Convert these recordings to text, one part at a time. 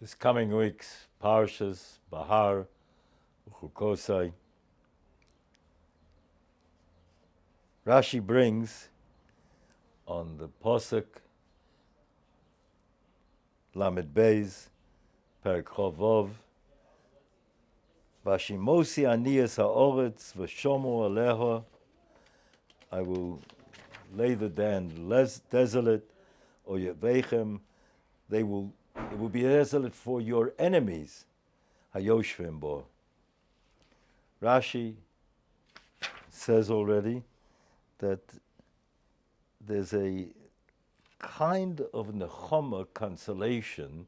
This coming week's Parshas, Behar, Bechukotai. Rashi brings on the Posuk, Lamed Beis, Perek Chovov, Vashimosi aniyas ha'oretz v'shomu aleha. I will lay the land less desolate, or yevechem. It will be desolate for your enemies. Hayoshvim bo. Rashi says already that there's a kind of nechama consolation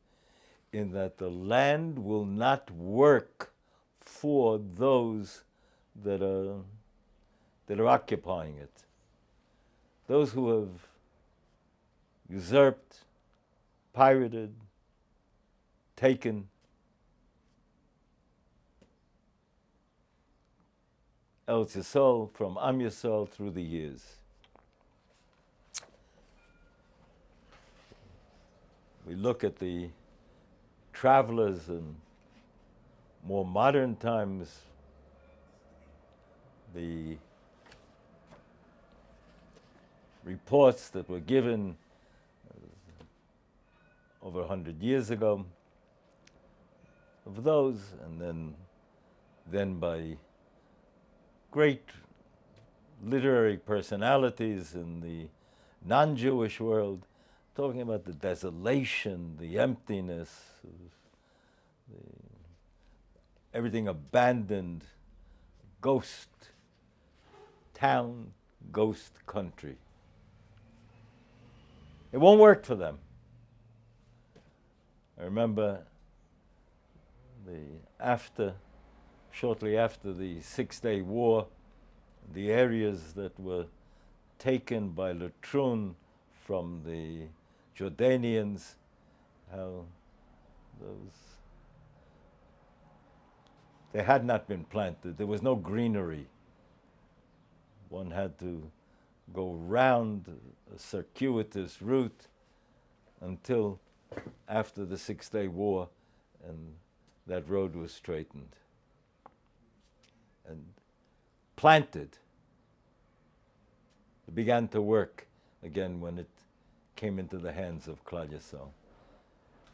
in that the land will not work for those that are occupying it. Those who have usurped, pirated, taken Eretz Yisrael from Am Yisrael through the years. We look at the travelers in more modern times, the reports that were given over 100 years ago of those, and then by great literary personalities in the non-Jewish world, talking about the desolation, the emptiness, everything abandoned, ghost town, ghost country. It won't work for them. I remember shortly after the 6-Day War, the areas that were taken by Latrun from the Jordanians, how they had not been planted. There was no greenery. One had to go round a circuitous route until after the 6-Day War, and that road was straightened and planted. It began to work again when it came into the hands of Klal Yisrael.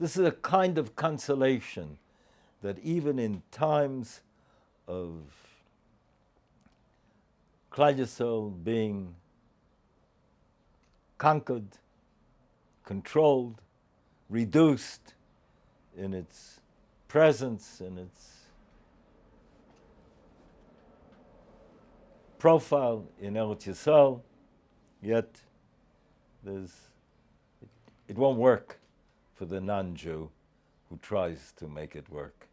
This is a kind of consolation that even in times of Klal Yisrael being conquered, controlled, reduced in its presence, in its profile in Eretz Yisrael, yet it won't work for the non-Jew who tries to make it work.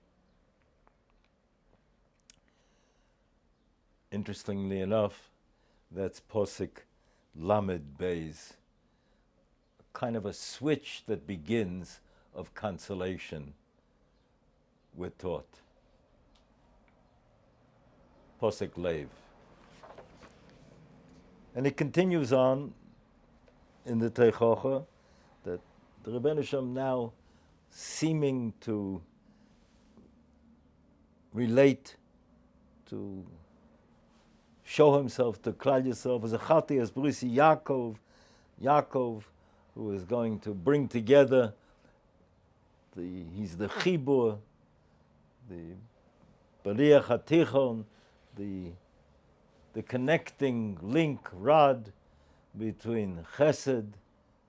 Interestingly enough, that's Posuk Lamed Beis, kind of a switch that begins of consolation we're taught. Posuk Lev. And it continues on in the Teichocha that the Rebbeinu Shem now seeming to relate, to show himself to Klal Yisrael as a Chati, as Brusi Yaakov, who is going to bring together, he's the Chibur, the Bariach HaTichon, the connecting link rod between Chesed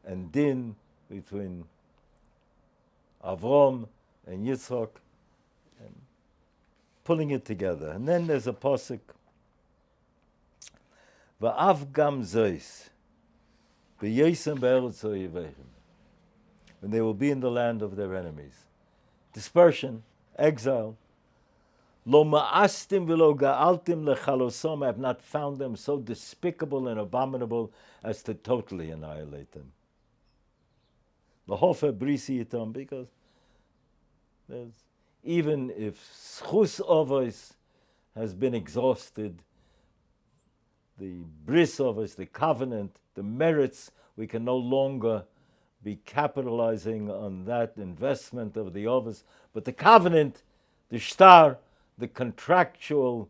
and Din, between Avram and Yitzchak, and pulling it together. And then there's a Posuk, Va'av gam zois, v'yesem be'eretz oyeveihem, when they will be in the land of their enemies. Dispersion, exile. Lo ma'astim v'lo ga'altim lechalosom, I have not found them so despicable and abominable as to totally annihilate them. L'hofer brisi itam, because even if schus ovos has been exhausted, the bris ovos, the covenant, the merits, we can no longer be capitalizing on that investment of the office, but the covenant, the shtar, the contractual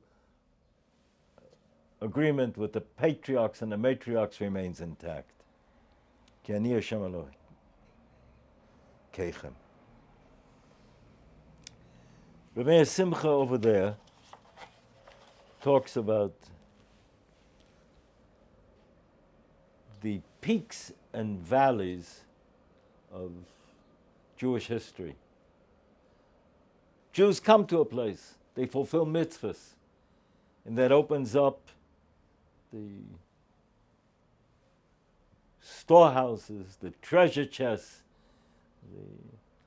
agreement with the patriarchs and the matriarchs remains intact. Ki ani Hashem Elohim keichem. Rabbi Simcha over there talks about the peaks and valleys of Jewish history. Jews come to a place, they fulfill mitzvahs, and that opens up the storehouses, the treasure chests,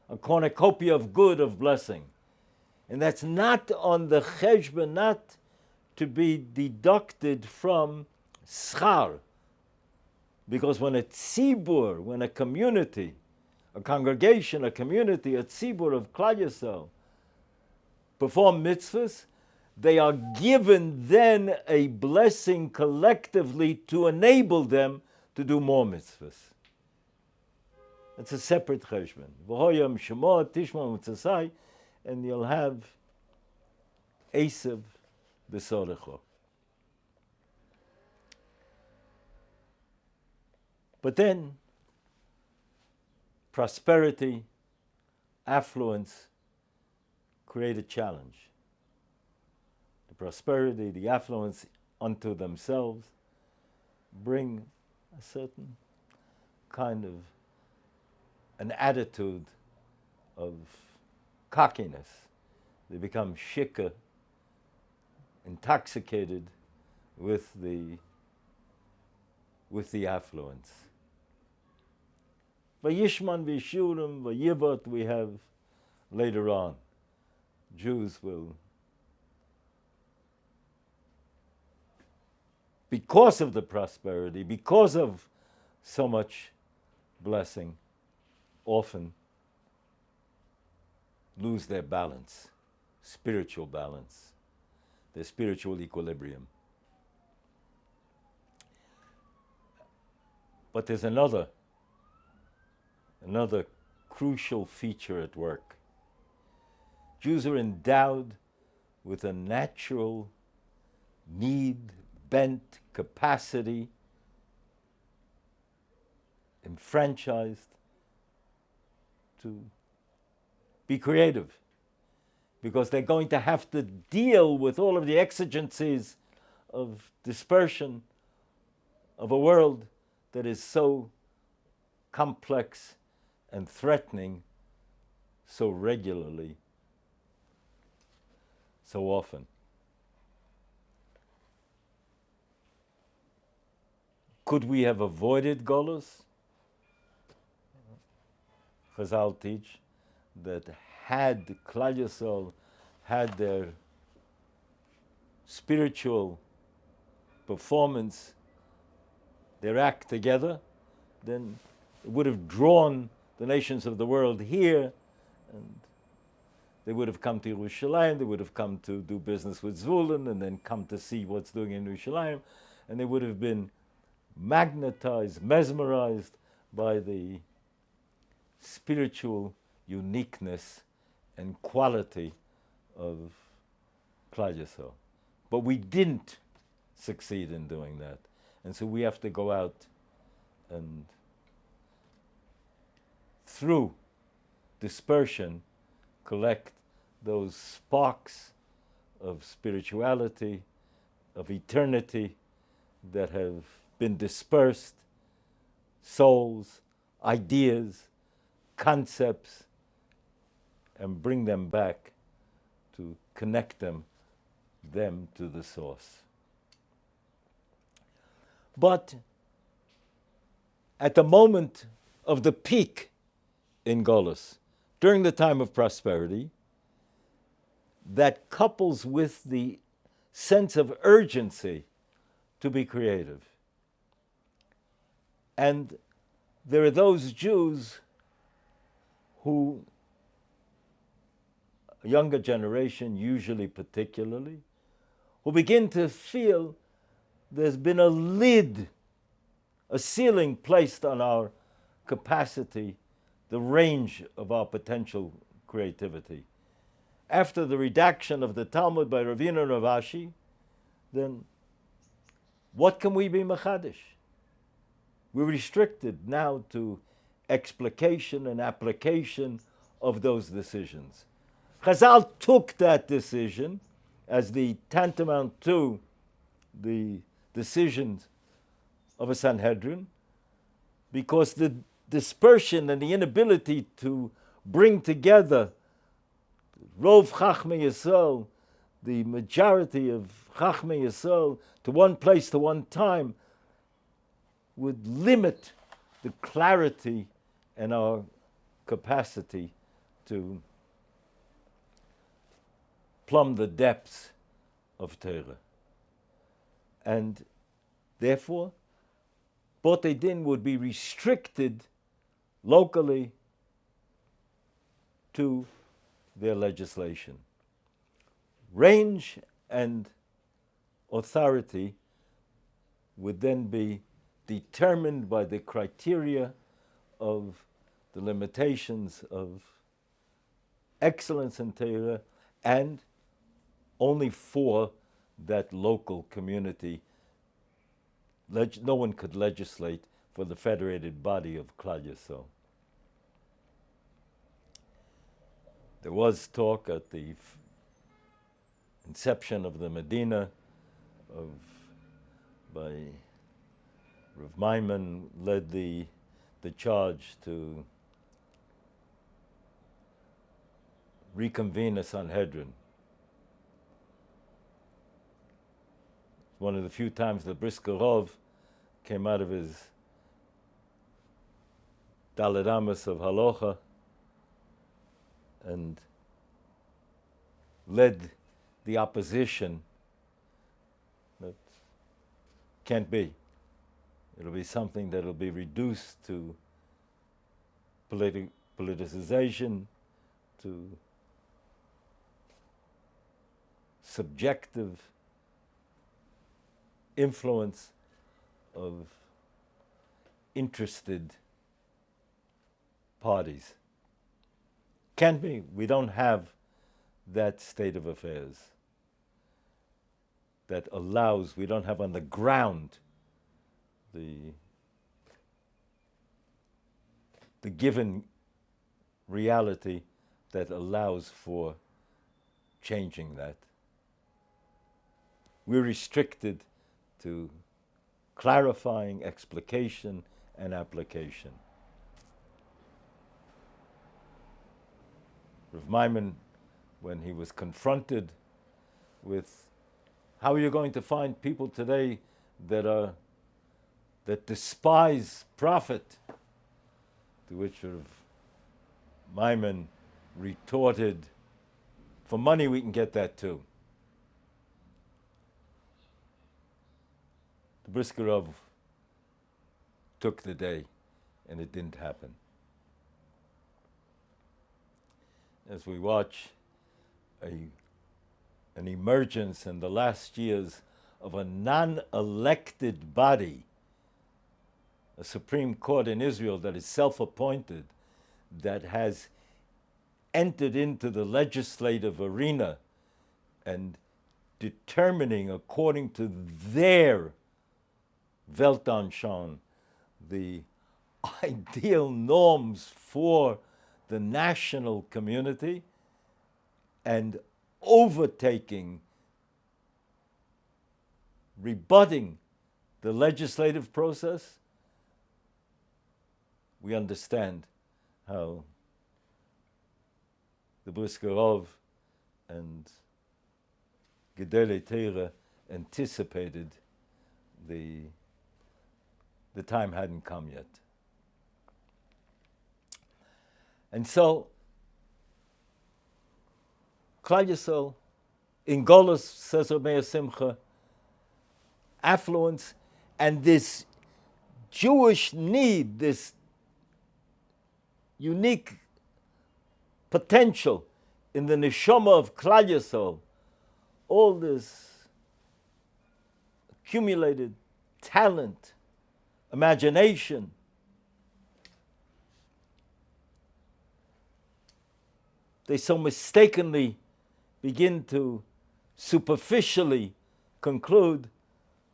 a cornucopia of good, of blessing. And that's not on the cheshbon, not to be deducted from schar. Because when a tzibur, when a community, a congregation, a community, a tzibur of Klal Yisrael perform mitzvahs, they are given then a blessing collectively to enable them to do more mitzvahs. It's a separate cheshbon. V'hoyam shemot tishma mitzvasai, and you'll have Esav b'sorecho. But then, prosperity, affluence create a challenge. The prosperity, the affluence unto themselves bring a certain kind of an attitude of cockiness. They become shikah, intoxicated with the affluence. Vayishman v'yishurim v'yivot we have later on. Jews will, because of the prosperity, because of so much blessing, often lose their balance, spiritual balance, their spiritual equilibrium. But there's another crucial feature at work. Jews are endowed with a natural need, bent, capacity, enfranchised to be creative, because they're going to have to deal with all of the exigencies of dispersion of a world that is so complex and threatening so regularly, so often. Could we have avoided Golus? Chazal teach that had Klal Yisrael had their spiritual performance, their act together, then it would have drawn the nations of the world here, and they would have come to Yerushalayim, they would have come to do business with Zvulun, and then come to see what's doing in Yerushalayim, and they would have been magnetized, mesmerized by the spiritual uniqueness and quality of Klal Yisrael. But we didn't succeed in doing that. And so we have to go out and, through dispersion, collect those sparks of spirituality, of eternity that have been dispersed, souls, ideas, concepts, and bring them back to connect them to the source. But at the moment of the peak in Golus, during the time of prosperity, that couples with the sense of urgency to be creative. And there are those Jews who, a younger generation usually particularly, who begin to feel there's been a lid, a ceiling placed on our capacity, the range of our potential creativity. After the redaction of the Talmud by Ravina and Rav Ashi, then what can we be machadish? We're restricted now to explication and application of those decisions. Chazal took that decision as the tantamount to the decisions of a Sanhedrin, because the dispersion and the inability to bring together Rov Chachmei Yisrael, the majority of Chachmei Yisrael, to one place, to one time, would limit the clarity and our capacity to plumb the depths of Torah. And therefore, Botei Din would be restricted locally to their legislation. Range and authority would then be determined by the criteria of the limitations of excellence in Torah, and only for that local community. No one could legislate for the federated body of Klal Yisrael. There was talk at the inception of the Medina by Rav Maimon led the charge to reconvene a Sanhedrin. One of the few times that Brisker Rov came out of his Daled Amos of Halacha and led the opposition. That can't be. It'll be something that'll be reduced to politicization, to subjective influence of interested parties. Can't be. We don't have that state of affairs that allows, we don't have on the ground the given reality that allows for changing that. We're restricted to clarifying, explication, and application. Rav Maimon, when he was confronted with how are you going to find people today that despise profit, to which Rav Maimon retorted, for money we can get that too. The Brisker Rov took the day, and it didn't happen. As we watch an emergence in the last years of a non-elected body, a Supreme Court in Israel that is self-appointed, that has entered into the legislative arena and determining according to their Weltanschauung the ideal norms for the national community and overtaking, rebutting the legislative process, we understand how the Brisker Rov and Gedolei Torah anticipated the time hadn't come yet. And so, Klal Yisrael, in Golus, says Meir Simcha, affluence, and this Jewish need, this unique potential in the neshama of Klal Yisrael, all this accumulated talent, imagination, they so mistakenly begin to superficially conclude,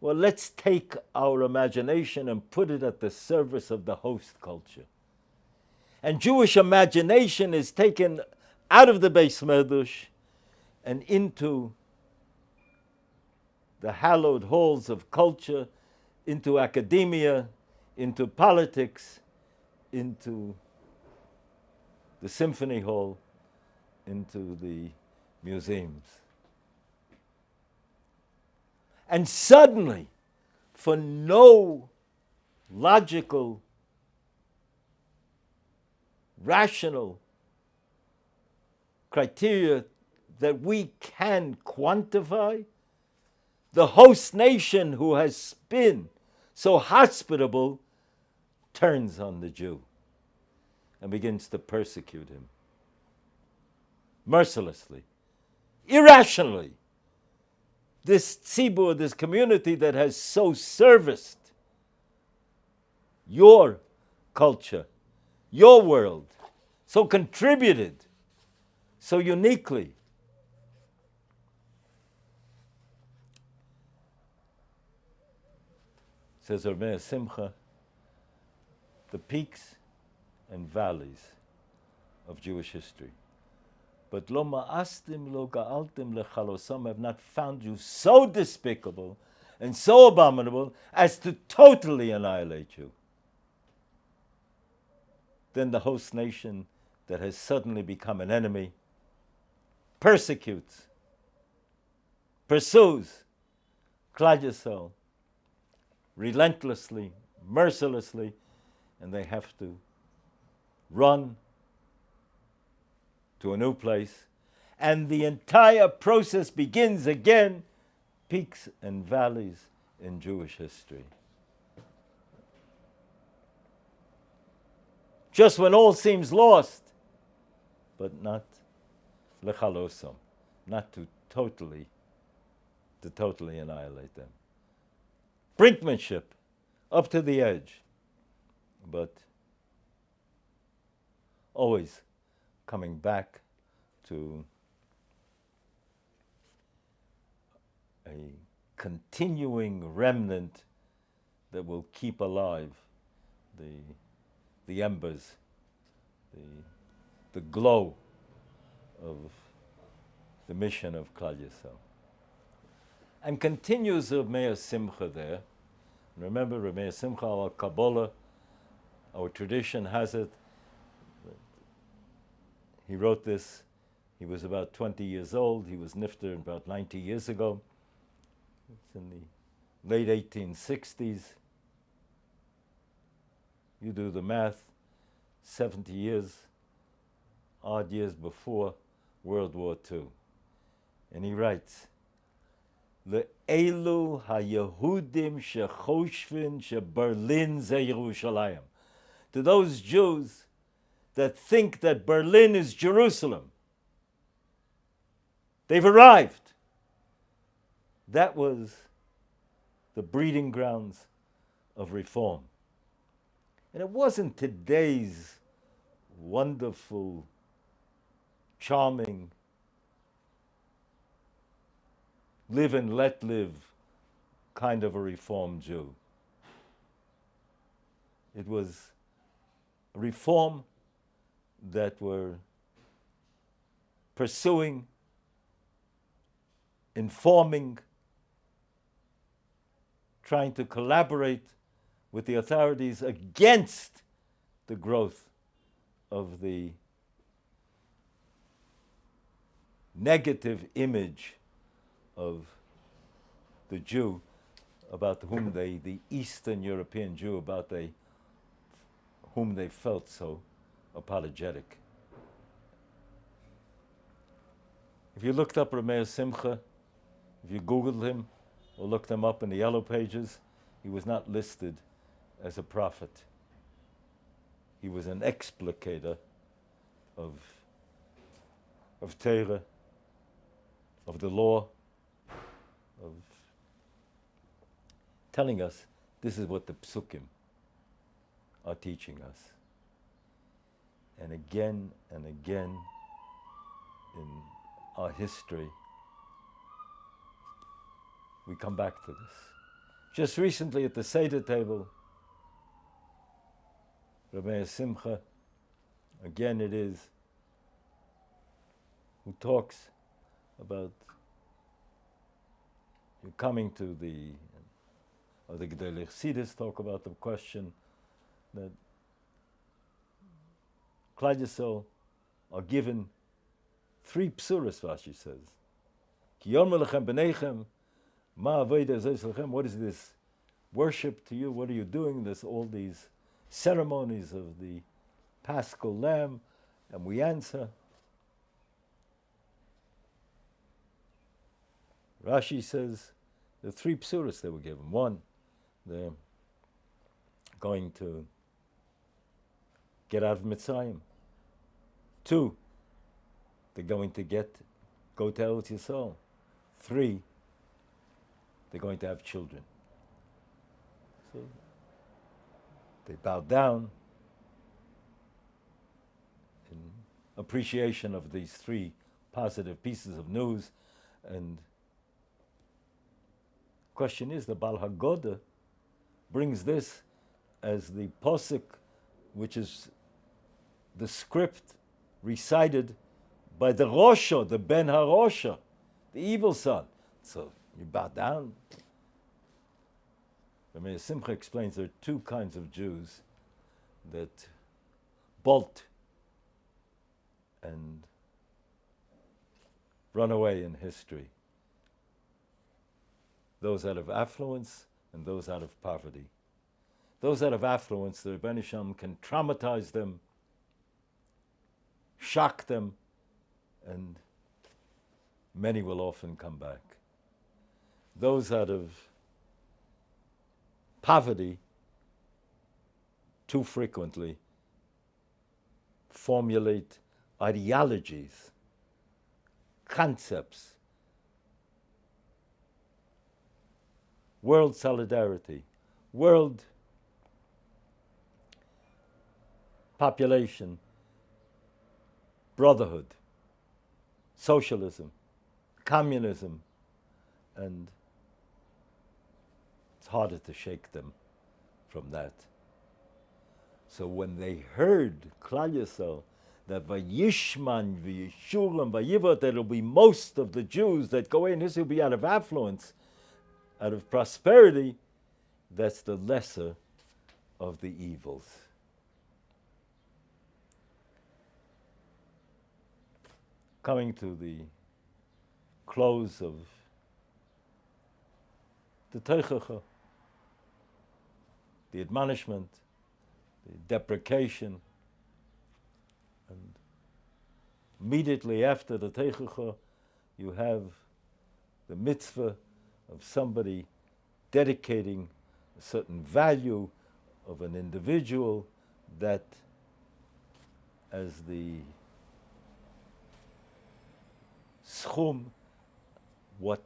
well, let's take our imagination and put it at the service of the host culture. And Jewish imagination is taken out of the Beis Medrash and into the hallowed halls of culture, into academia, into politics, into the symphony hall, into the museums. And suddenly, for no logical, rational criteria that we can quantify, the host nation who has been so hospitable turns on the Jew and begins to persecute him mercilessly, irrationally. This tzibur, this community that has so serviced your culture, your world, so contributed so uniquely. Says Rabbi Simcha, the peaks and valleys of Jewish history. But lo ma'astim lo ga'altim lechalosam, have not found you so despicable and so abominable as to totally annihilate you. Then the host nation that has suddenly become an enemy persecutes, pursues Klal Yisrael relentlessly, mercilessly, and they have to run to a new place. And the entire process begins again, peaks and valleys in Jewish history. Just when all seems lost, but not lechalosam, not to totally annihilate them. Brinkmanship, up to the edge, but always coming back to a continuing remnant that will keep alive the embers, the glow of the mission of Klal Yisrael. And continues Reb Meir Simcha there. Remember, Reb Meir Simcha, our Kabbalah, our tradition has it. He wrote this. He was about 20 years old. He was nifter about 90 years ago. It's in the late 1860s. You do the math, 70 years, odd years before World War II. And he writes, Le'elu ha-Yehudim shechoshvin she-Berlin ze Yerushalayim. To those Jews that think that Berlin is Jerusalem. They've arrived. That was the breeding grounds of reform. And it wasn't today's wonderful, charming, live and let live kind of a reform Jew. It was a reform that were pursuing, informing, trying to collaborate with the authorities against the growth of the negative image of the Jew about whom the Eastern European Jew, about whom they felt so apologetic. If you looked up Reb Meir Simcha, if you Googled him or looked him up in the Yellow Pages, he was not listed as a prophet. He was an explicator of Torah, of the law, of telling us this is what the psukim are teaching us. And again, in our history, we come back to this. Just recently at the Seder table, Rabbi Simcha, again it is, who talks about you coming to the Gedolei Chassidus talk about the question that Klal Yisrael are given 3 psuras, Rashi says. Ki yomer lechem b'neichem, ma avodah zos lechem. What is this worship to you? What are you doing? There's all these ceremonies of the Paschal Lamb, and we answer. Rashi says the 3 psuras they were given. 1, they're going to get out of Mitzrayim. 2, they're going to go to Eretz Yisrael. 3, they're going to have children. So they bow down in appreciation of these 3 positive pieces of news. And question is, the Baal HaGoda brings this as the posuk, which is the script recited by the Rosha, the Ben HaRosha, the evil son. So you bow down. Rabbi Simcha explains there are 2 kinds of Jews that bolt and run away in history. Those out of affluence and those out of poverty. Those out of affluence, the Rebbeinu Shalom can traumatize them, shock them, and many will often come back. Those out of poverty, too frequently, formulate ideologies, concepts, world solidarity, world population, brotherhood, socialism, communism, and it's harder to shake them from that. So when they heard Klal Yisrael, that Vayishman, Vayishulam, Vayivot, that it'll be most of the Jews that go in, this will be out of affluence, out of prosperity, that's the lesser of the evils. Coming to the close of the Teichacha, the admonishment, the deprecation, and immediately after the Teichacha, you have the mitzvah of somebody dedicating a certain value of an individual that, as the schum, what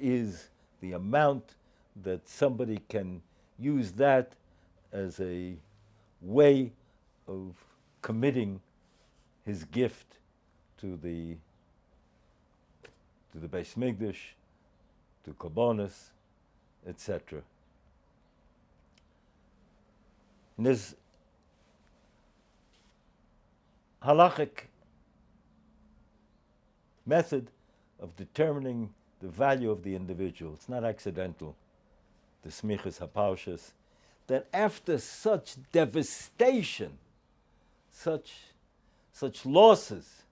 is the amount that somebody can use that as a way of committing his gift to the Beis Mikdash, to Korbanos, etc. And there's halachic method of determining the value of the individual. It's not accidental, the smichas hapaushas, that after such devastation, such losses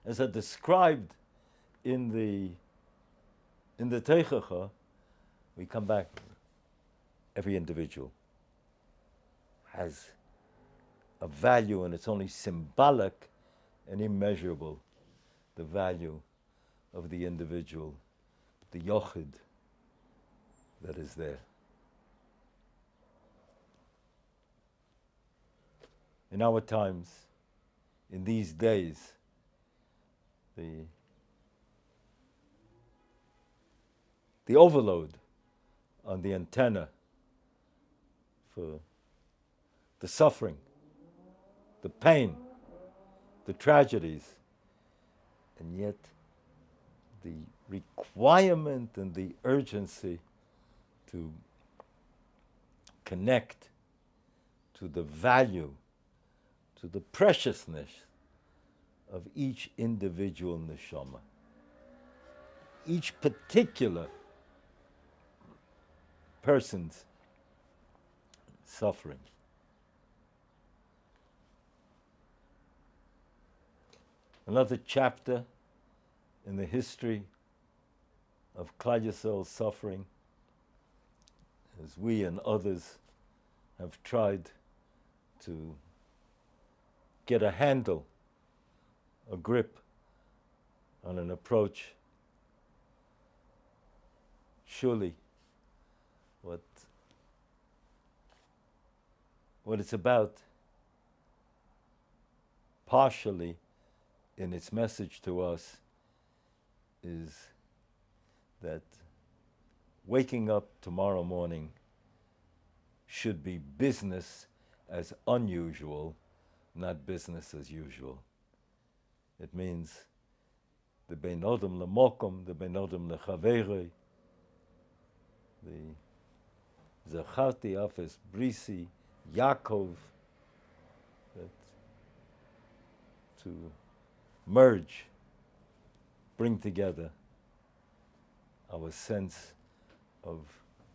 as are described in the Teichacha, we come back. Every individual has a value, and it's only symbolic and immeasurable, the value of the individual, the yochid that is there. In our times, in these days, the overload on the antenna for the suffering, the pain, the tragedies And yet the requirement and the urgency to connect to the value, to the preciousness of each individual neshama, each particular person's suffering. Another chapter in the history of Klal Yisrael's suffering, as we and others have tried to get a handle, a grip on an approach. Surely what it's about, partially in its message to us, is that waking up tomorrow morning should be business as unusual, not business as usual. It means the Ben Odom lemokom, the Ben Odom lechaverei, the Zacharti Afes Brisi, Yaakov, that to merge, bring together our sense of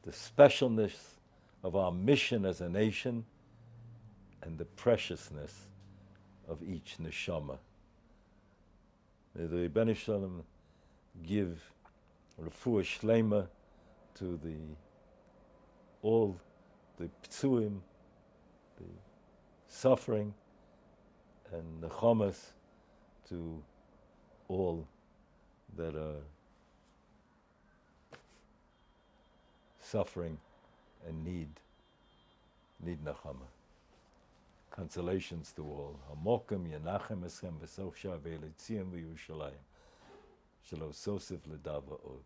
the specialness of our mission as a nation and the preciousness of each neshama. May the Rebbeinu Shalom give refuah shlema to all the ptsuim, the suffering, and nechamas to all that are suffering and need nechama. Consolations to all. Hamokim yenachem eschem v'sof shavei l'tzion v'Yerushalayim. Shelo sosif l'dava od.